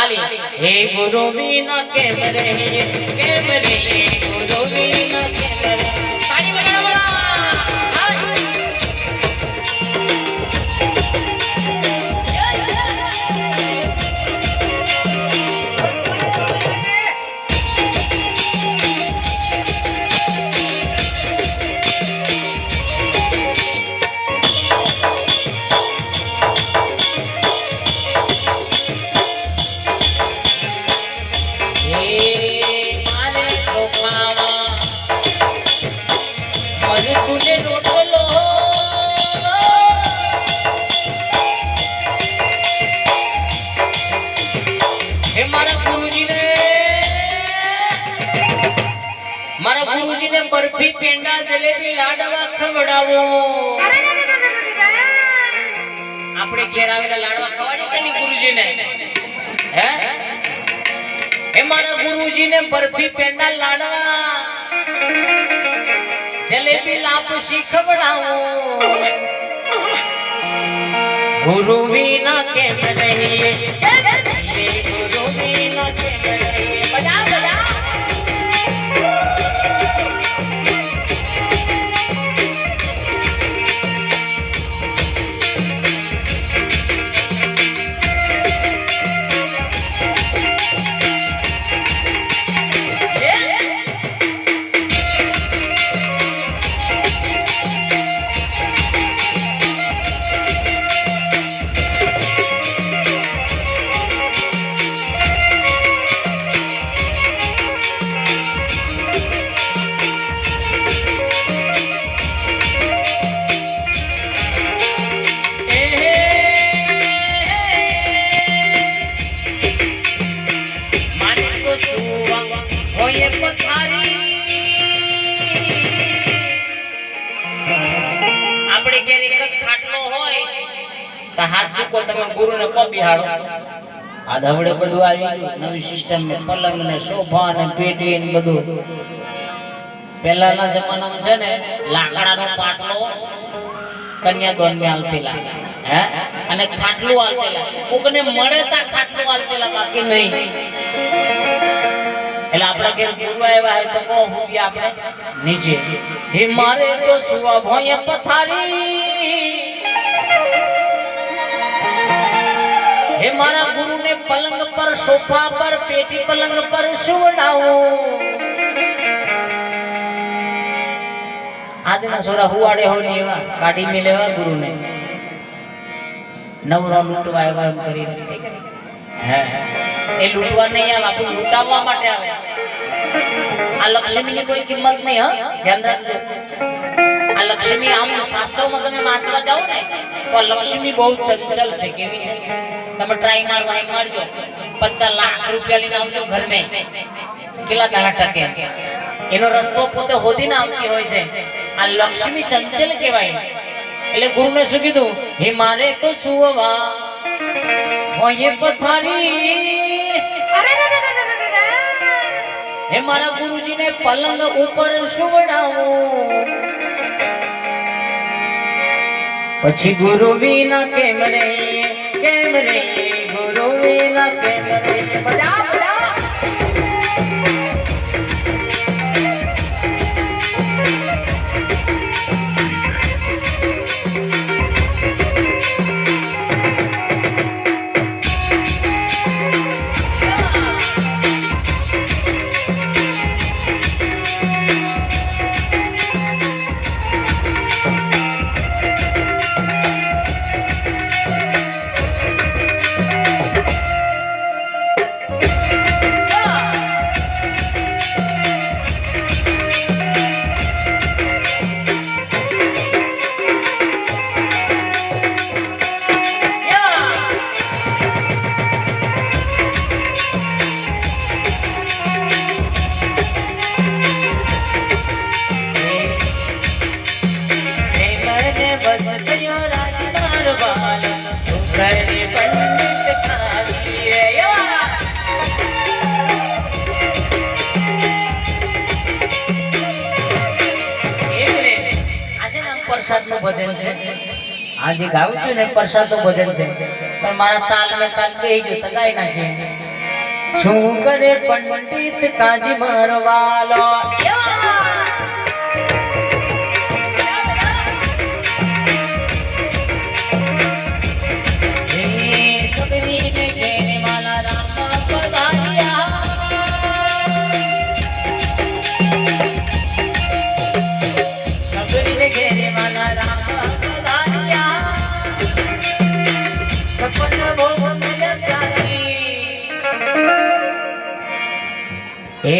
खाली हे गुरु बिना केम रे गुरु बिना केम रे ताली बजाना बोला बर्फी पेंडा जलेबी लाडवा खवડાવો આપણે ઘેર આવેલા લાડવા ખવાડી કે ની ગુરુજીને હે એ મારા ગુરુજીને બર્ફી પેંડા લાડવા જલેબી લાપસી ખવડાવો ગુરુ વિના કેમ રહીએ ગુરુ વિના કેમ રહીએ બજા બજા हाथ चुको तमे गुरु ने को बिहाड़ो आ धवड़े बधु आवी नवी सिस्टम में पलंग ने सोफा ने पेटी ने बधु पहलाना जमाना में छे ने लाकडानो पाटलो कन्यादान में आलतेला हे अने खाटलो आलतेला कोकने मळे ता खाटलो आलतेला बाकी नहीं एला आपड़ा घेर गुरु आया है तो को हुई आपने नीचे हे मारे तो सुवा भोय पथारी हे मारा गुरु ने पलंग पर सोफा पर पेटी पलंग पर सुवड़ाओ आज ना सोरा हुआड़े हो लेवा गाड़ी में लेवा गुरु ने नवरा लूटवा एवा एम करी है ए लूटवा नहीं आवे आपन लूटावा माटे आवे आ लक्ष्मी की कोई कीमत नहीं ह ध्यान रखજો आ लक्ष्मी आम शास्त्रों में તમે વાંચવા જાઓ ને તો લક્ષ્મી બહુ ચંચલ છે કેવી છે તમે ટ્રાય મારજો 50 લાખ રૂપિયા લઈને આવજો ઘર મે કેટલા દાડા ટકે એનો રસ્તો પોતે હોદીને આવતી હોય છે આ લક્ષ્મી ચંચલ કહેવાય એટલે ગુરુને શું કીધું હે મારે તો સુવા હોય પથારી हे मारा गुरुजी ने पलंग ऊपर सुवड़ाओ पछी गुरु बिना केम रे गुरु बिना केम रे बजा बजा भजन छे आज गाऊं छुं ने प्रसाद નું ભજન છે પણ મારા તાલ મે તાલ કે જો તગાઈ નાખે શું કરે પંડિત કાજી મરવાલો